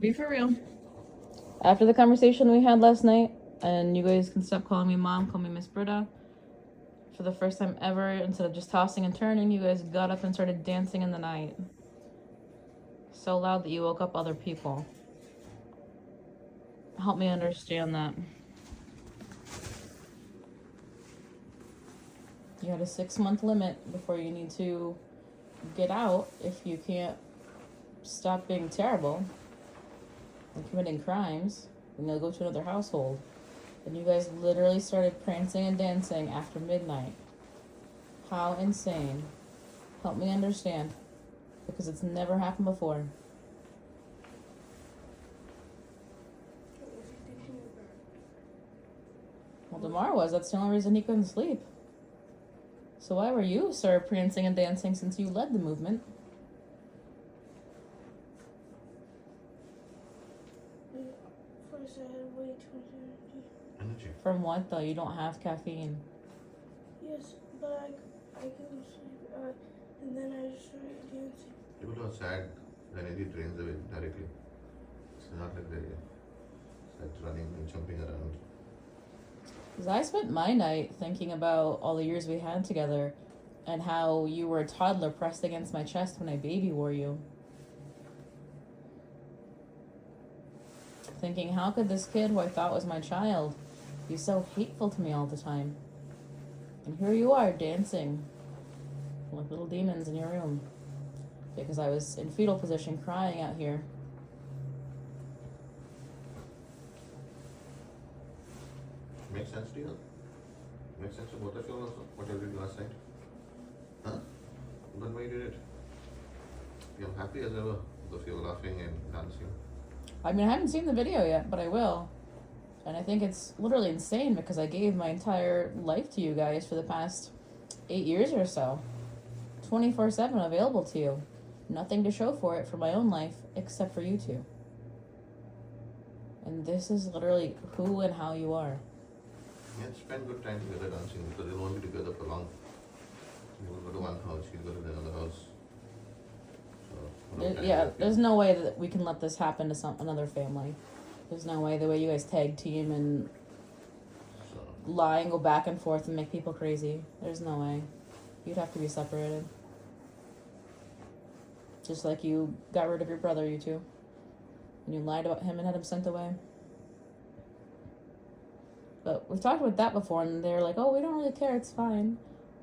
Be for real. After the conversation we had last night, and you guys can stop calling me mom, call me Miss Britta. For the first time ever, instead of just tossing and turning, you guys got up and started dancing in the night. So loud that you woke up other people. Help me understand that. You had a 6-month limit before you need to get out if you can't stop being terrible and committing crimes, and you'll go to another household. And you guys literally started prancing and dancing after midnight. How insane. Help me understand. Because it's never happened before. Well, Damar was. That's the only reason he couldn't sleep. So why were you, sir, prancing and dancing since you led the movement? First, I had way too much energy. From what, though? You don't have caffeine. Yes, but I couldn't sleep. And then I just started dancing. People who are sad, the energy drains away directly. It's not like they start running and jumping around. Because I spent my night thinking about all the years we had together and how you were a toddler pressed against my chest when I baby wore you. Thinking, how could this kid who I thought was my child be so hateful to me all the time? And here you are, dancing like little demons in your room. Because I was in fetal position crying out here. Makes sense to you? Makes sense to both of you also? What you did last night? Huh? But why you did it? You're happy as ever because you're laughing and dancing. I mean, I haven't seen the video yet, but I will. And I think it's literally insane because I gave my entire life to you guys for the past 8 years or so. 24/7 available to you. Nothing to show for it for my own life except for you two. And this is literally who and how you are. Yeah, spend good time together dancing because they won't be together for long. You will go to one house, you go to the other house. So, There's no way that we can let this happen to another family. There's no way the way you guys tag team and lie and go back and forth and make people crazy. There's no way. You'd have to be separated. Just like you got rid of your brother, you two. And you lied about him and had him sent away. But we've talked about that before, and they're like, oh, we don't really care, it's fine.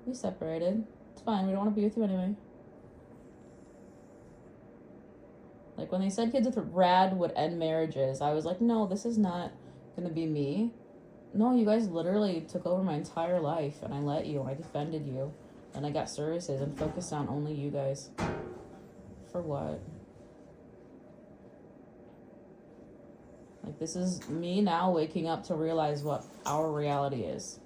We separated. It's fine, we don't want to be with you anyway. Like, when they said kids with rad would end marriages, I was like, no, this is not going to be me. No, you guys literally took over my entire life, and I let you, and I defended you, and I got services and focused on only you guys. For what? Like, this is me now waking up to realize what our reality is.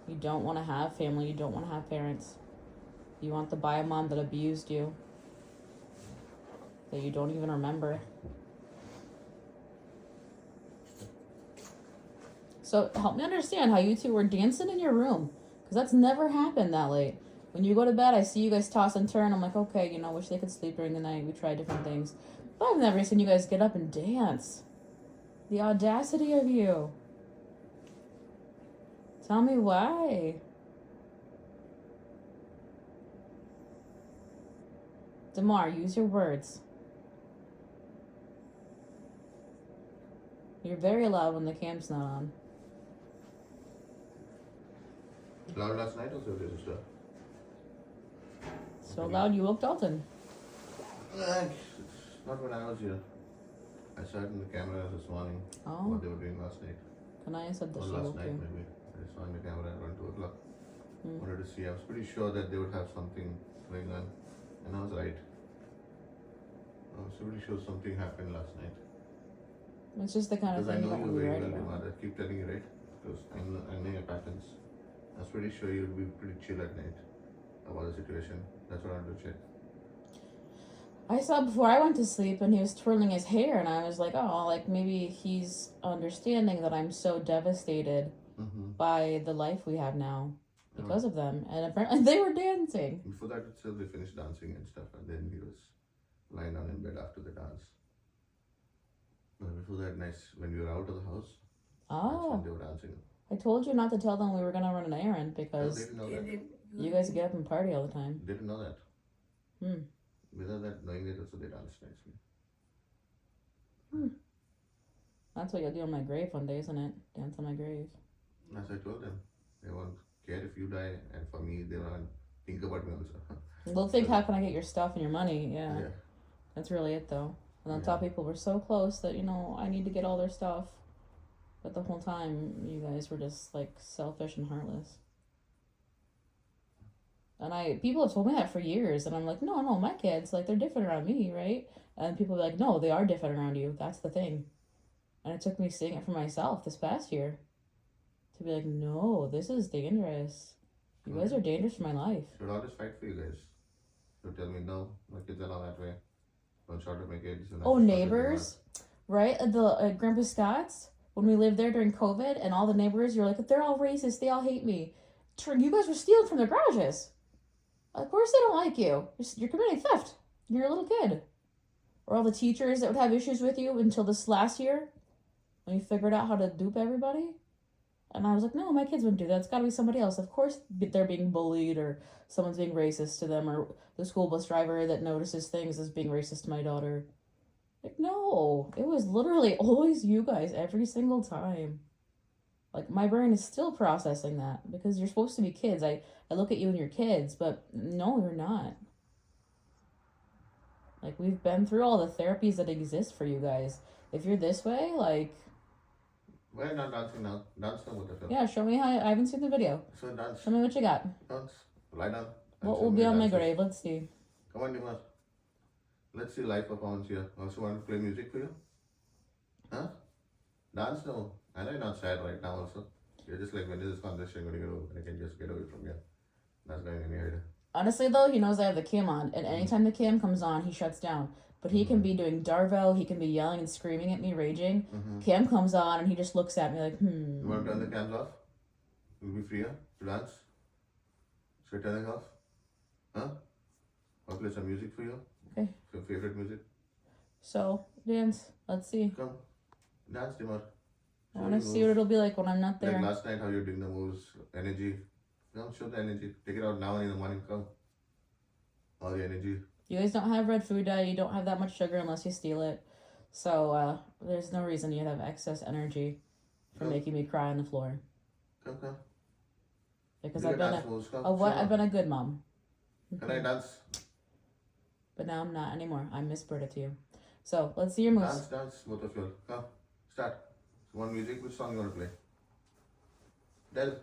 You don't want to have family. You don't want to have parents. You want the bio mom that abused you, that you don't even remember. So help me understand how you two were dancing in your room, because that's never happened that late. When you go to bed, I see you guys toss and turn. I'm like, okay, wish they could sleep during the night. We tried different things. But I've never seen you guys get up and dance. The audacity of you. Tell me why. Damar, use your words. You're very loud when the cam's not on. Loud last night also, your sister? So loud you woke Dalton. Not when I was here. I saw it in the camera this morning. Oh. What they were doing last night. Kanaya said that or she last woke night you. maybe. I saw in the camera around 2 o'clock. Wanted to see. I was pretty sure that they would have something going on. And I was right. I was pretty sure something happened last night. It's just the kind of Because I thing you know don't you want to be very right well, about. I keep telling you, right? Because I know your patterns. I was pretty sure you'd be pretty chill at night about the situation. That's what I wanted to check. I saw before I went to sleep and he was twirling his hair, and I was like, oh, like maybe he's understanding that I'm so devastated by the life we have now. because of them, and apparently they were dancing. Before that itself, they finished dancing and stuff, and then he was lying down in bed after the dance. Before that, nice when we were out of the house. That's when Oh, they were dancing. I told you not to tell them we were gonna run an errand No, they because didn't know They that. didn't. you guys get up and party all the time. They didn't know that. Hmm. Without that knowing it, also they danced nicely. That's what you'll do on my grave one day, isn't it? Dance on my grave. As I told them, they won't care if you die, and for me, they won't think about me also. They'll think, how can I get your stuff and your money? Yeah, Yeah. that's really it though. And they'll Yeah. tell people we're so close that I need to get all their stuff, but the whole time you guys were just like selfish and heartless. And people have told me that for years, and I'm like, no, my kids, like, they're different around me, right? And people be like, no, they are different around you. That's the thing. And it took me seeing it for myself this past year to be like, no, this is dangerous. You guys are dangerous for my life. Should always fight for you guys. So tell me, no, my kids are not that way. Don't shout at my kids. and I Oh, shout at them neighbors, right? At the Grandpa Scott's, when we lived there during COVID, and all the neighbors, you're like, they're all racist. They all hate me. You guys were stealing from their garages. Of course they don't like you. You're committing theft. You're a little kid. Or all the teachers that would have issues with you until this last year when you figured out how to dupe everybody. And I was like, no, my kids wouldn't do that. It's got to be somebody else. Of course they're being bullied or someone's being racist to them or the school bus driver that notices things is being racist to my daughter. Like, no, it was literally always you guys every single time. Like, my brain is still processing that because you're supposed to be kids. I look at you and your kids, but no, you're not. Like, we've been through all the therapies that exist for you guys. If you're this way, like, Why not dancing now? Dance now, what the hell? yeah, show me how. I haven't seen the video. So dance. Show me what you got. Dance. Lie down. and What show will me be your on my dances. grave? Let's see. Come on, Dimas. Let's see live performance here. Also want to play music for you? Huh? Dance now. I know you're not sad right now also. You're just like, when is this conversation going to get over? I can just get away from here. That's going anywhere. Honestly, though, he knows I have the cam on, and anytime the cam comes on, he shuts down. But he can be doing Darvo, he can be yelling and screaming at me, raging. Cam comes on, and he just looks at me like, You want to turn the cams off? You'll be freer to dance? Should I turn it off? Huh? I'll play some music for you. Okay. Your favorite music. So, dance. Let's see. Come. Dance, Dimar. I want to see what it'll be like when I'm not Like there. last night, how you're doing the moves, energy. Come, show the energy. Take it out now and in the morning. Come. All the energy. You guys don't have red food dye. You don't have that much sugar unless you steal it. So, there's no reason you have excess energy for Come. making me cry on the floor. Come. Because Do I've your been dance moves. Come. a what? show I've them. been a good mom. Can I dance? But now I'm not anymore. I Miss Berta to you. So, let's see your moves. Dance, both of you. Come. Start. One music, which song you want to play? Tell.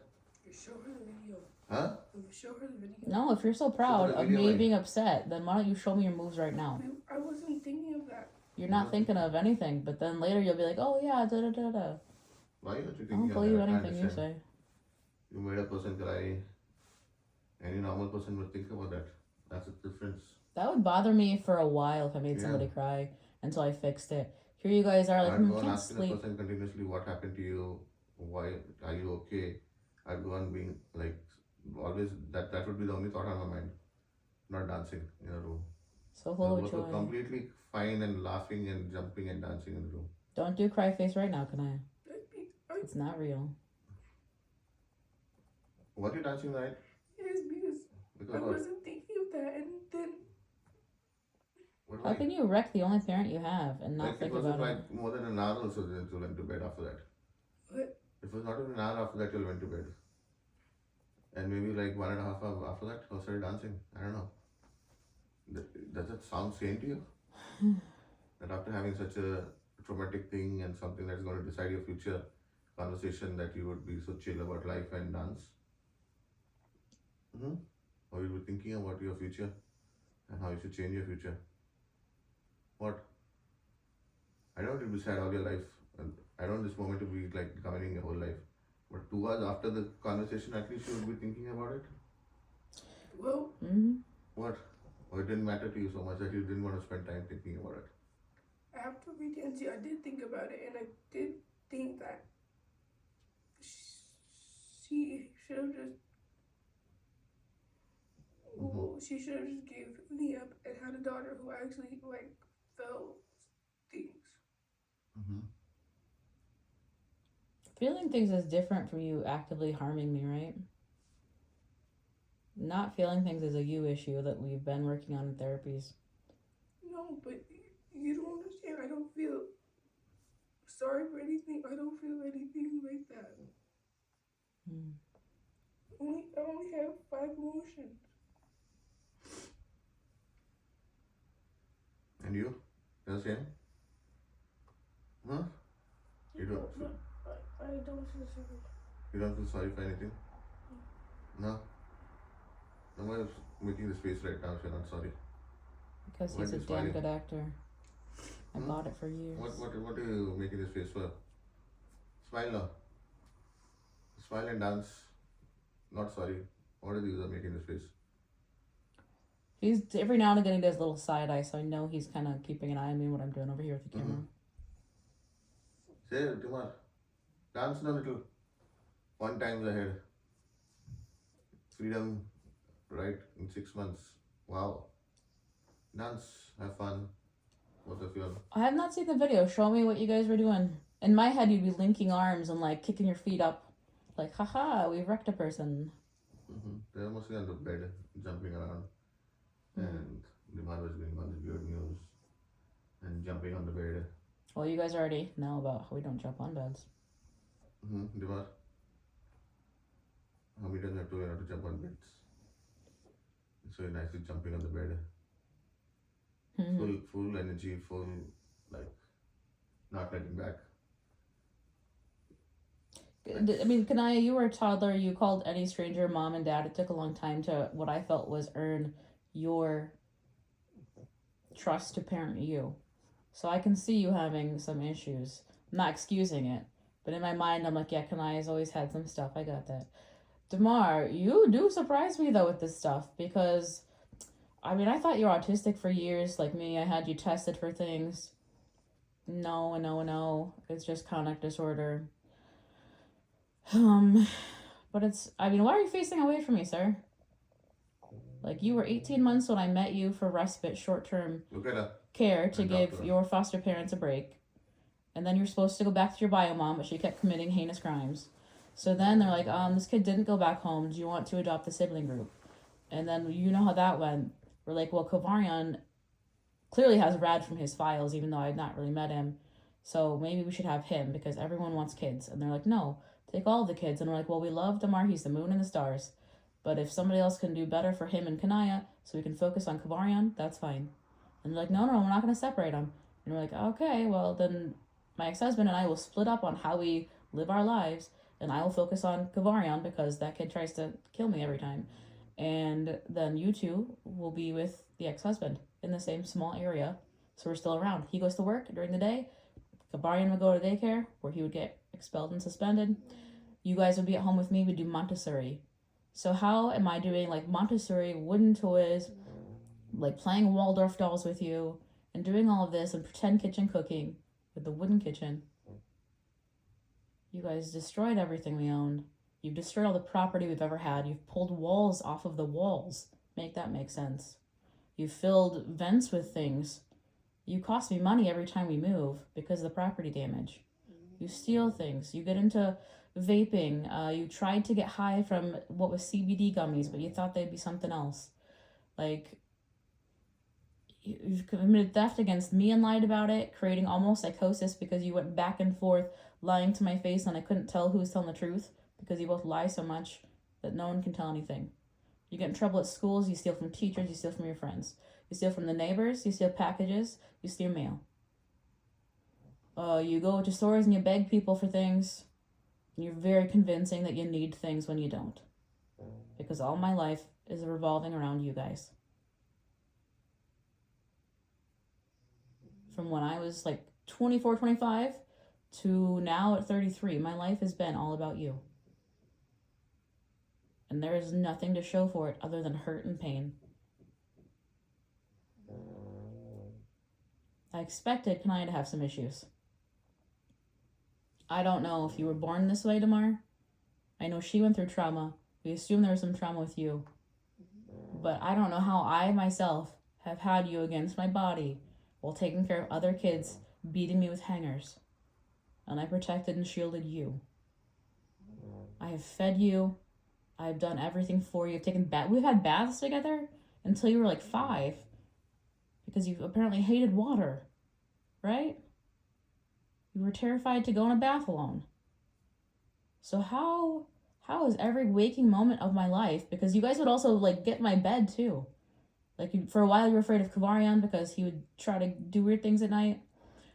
Show her the video. Huh? Show her the video. No, if you're so proud the of video me like- being upset, then why don't you show me your moves right now? I wasn't thinking of that. You're not thinking of anything, but then later you'll be like, oh yeah, da da da da. Why are you I thinking don't of believe that? I anything you understand. say. You made a person cry. Any normal person would think about that. That's the difference. That would bother me for a while if I made Yeah. somebody cry until I fixed it. Here you guys are like, I'd go on can't asking the sleep. person continuously what happened to you, why are you okay? I'd go on being like always that would be the only thought on my mind. Not dancing in a room. So I full of was joy. completely fine and laughing and jumping and dancing in the room. Don't do cry face right now, can I? I- It's not real. What are you dancing right? Yes, because Because I what? wasn't thinking of that, and then What How can you wreck the only parent you have and not like it think wasn't about it? like more than an hour also that you went to bed after that. What? It was not even an hour after that you went to bed. And maybe like 1.5 hours after that you started dancing. I don't know. Does that sound sane to you? That after having such a traumatic thing and something that's going to decide your future conversation that you would be so chill about life and dance? Or you were thinking about your future and how you should change your future? What? I don't want you to be sad all your life. And I don't want this moment to be like governing your whole life. But 2 hours after the conversation, at least you would be thinking about it. well, What? Or it didn't matter to you so much that you didn't want to spend time thinking about it. after we danced, I did think about it, and I did think that she should have just who she should have just gave me up and had a daughter who actually like felt things. Mm-hmm. Feeling things is different from you actively harming me, right? Not feeling things is a you issue that we've been working on in therapies. No, but you don't understand. I don't feel sorry for anything. I don't feel anything like that. Mm. I only have 5 emotions. And you? The same? Huh? You don't feel, I don't feel sorry. you don't feel sorry for anything? No? Then why are you making this face right now if you're not sorry? Because Why he's a is damn smiling? good actor. I Hmm? bought it for years. What are you making this face for? Smile now. Smile and dance. Not sorry. What are you making this face? He's every now and again he does a little side eye, so I know he's kind of keeping an eye on me what I'm doing over here with the camera. Say, Timar, dance now little. 1 times ahead. Freedom, right? In 6 months. Wow. Dance, have fun. Both of you all. I have not seen the video. Show me what you guys were doing. In my head, you'd be linking arms and like kicking your feet up, like haha, we've wrecked a person. They're mostly on the bed, jumping around. And Dimar was doing all this weird news and jumping on the bed. Well, you guys already know about how we don't jump on beds. Dimar, Hamid doesn't have to learn how to jump on beds. So you're nicely jumping on the bed. Full energy, full, like, not letting back. I mean, Kanaya, you were a toddler. You called any stranger mom and dad. It took a long time to what I felt was earn your trust to parent you. So I can see you having some issues. I'm not excusing it, but in my mind, I'm like, yeah, Kanaya's always had some stuff. I got that. Damar, you do surprise me though with this stuff because, I mean, I thought you were autistic for years, like me. I had you tested for things. No. It's just chronic disorder. But it's, I mean, why are you facing away from me, sir? Like, you were 18 months when I met you for respite, short-term Look at her. care to And give doctor. your foster parents a break. And then you're supposed to go back to your bio mom, but she kept committing heinous crimes. So then they're like, this kid didn't go back home. Do you want to adopt the sibling group? And then you know how that went. We're like, well, Kovarian clearly has Rad from his files, even though I had not really met him. So maybe we should have him because everyone wants kids. And they're like, no, take all of the kids. And we're like, well, we love Damar. He's the moon and the stars. But if somebody else can do better for him and Kanaya so we can focus on Kovarian, that's fine. And they're like, no, we're not going to separate them. And we're like, okay, well, then my ex-husband and I will split up on how we live our lives. And I will focus on Kovarian because that kid tries to kill me every time. And then you two will be with the ex-husband in the same small area. So we're still around. He goes to work during the day. Kovarian would go to daycare where he would get expelled and suspended. You guys would be at home with me. We'd do Montessori. So how am I doing like Montessori, wooden toys, like playing Waldorf dolls with you and doing all of this and pretend kitchen cooking with the wooden kitchen? You guys destroyed everything we owned. You've destroyed all the property we've ever had. You've pulled walls off of the walls. Make that make sense. You've filled vents with things. You cost me money every time we move because of the property damage. You steal things. You get into vaping. You tried to get high from what was CBD gummies, but you thought they'd be something else. Like, you've committed theft against me and lied about it, creating almost psychosis because you went back and forth lying to my face and I couldn't tell who was telling the truth because you both lie so much that no one can tell anything. You get in trouble at schools, you steal from teachers, you steal from your friends. You steal from the neighbors, you steal packages, you steal mail. You go to stores and you beg people for things. And you're very convincing that you need things when you don't. Because all my life is revolving around you guys. From when I was like 24, 25 to now at 33, my life has been all about you. And there is nothing to show for it other than hurt and pain. I expected Kanaya to have some issues. I don't know if you were born this way, Damar. I know she went through trauma. We assume there was some trauma with you. But I don't know how I myself have had you against my body while taking care of other kids beating me with hangers. And I protected and shielded you. I have fed you. I've done everything for you. I've taken we've had baths together until you were like 5. Because you apparently hated water. Right? You were terrified to go in a bath alone. So how is every waking moment of my life, because you guys would also like get in my bed too. Like for a while you were afraid of Kavarian because he would try to do weird things at night.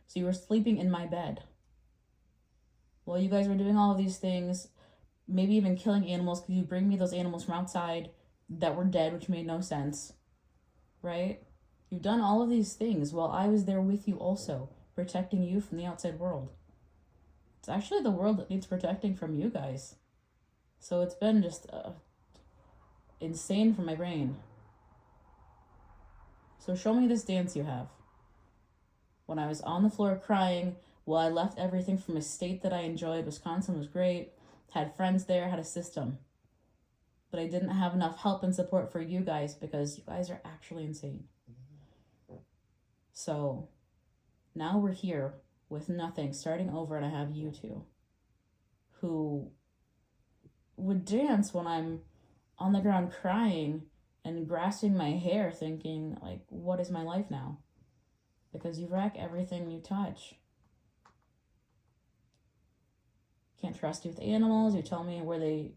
So you were sleeping in my bed. Well, you guys were doing all of these things, maybe even killing animals because you bring me those animals from outside that were dead, which made no sense. Right? You've done all of these things while I was there with you also, protecting you from the outside world. It's actually the world that needs protecting from you guys. So it's been just insane for my brain. So show me this dance you have. When I was on the floor crying, while I left everything from a state that I enjoyed, Wisconsin was great, had friends there, had a system. But I didn't have enough help and support for you guys because you guys are actually insane. So now we're here with nothing, starting over, and I have you two who would dance when I'm on the ground crying and grasping my hair thinking, like, what is my life now? Because you wreck everything you touch. Can't trust you with animals. You tell me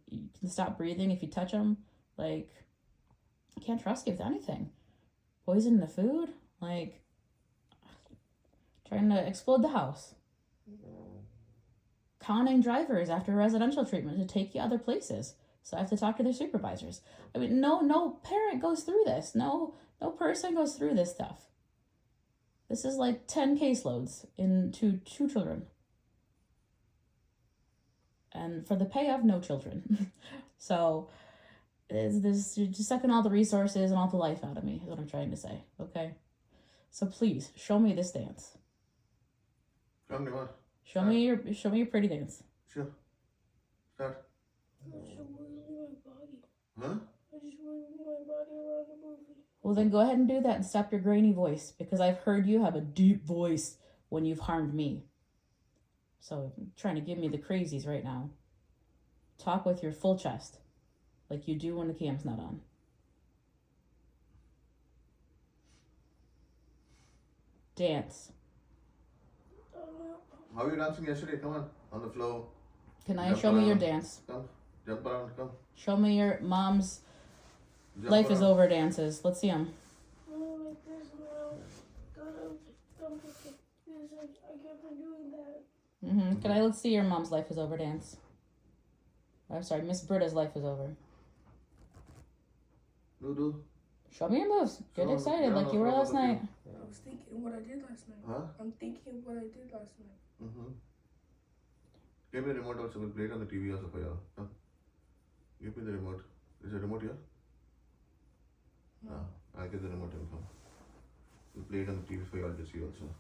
you can stop breathing if you touch them. Like, I can't trust you with anything. Poison in the food? Like, trying to explode the house. Conning drivers after residential treatment to take you other places. So I have to talk to their supervisors. I mean, no parent goes through this. No person goes through this stuff. This is like 10 caseloads in two children. And for the pay of no children. So you're just sucking all the resources and all the life out of me, is what I'm trying to say. Okay? So please, show me this dance. Show me what? Show me your pretty dance. Sure. Start. I just want to move my body. Huh? I just want to move my body around the movie. Well, then go ahead and do that and stop your grainy voice, because I've heard you have a deep voice when you've harmed me. So you're trying to give me the crazies right now. Talk with your full chest, like you do when the cam's not on. Dance. How are you dancing yesterday? Come on the floor. Can I Jump show me your around. dance? Come, jump around, come. Show me your mom's Jump life is around. over dances. Let's see them. No, like this now. Don't this. I kept on doing that. Let's see your mom's life is over dance. I'm sorry, Miss Britta's life is over. Do. Show me your moves. Get Show 'em. excited Yeah, like no you were problem last with you. night. I was thinking what I did last night. Huh? I'm thinking what I did last night. Mm-hmm. Give me the remote also. We'll play it on the TV also for you. Come. Give me the remote. Is the remote here? No. I'll get the remote and come. We'll play it on the TV for you all to see also.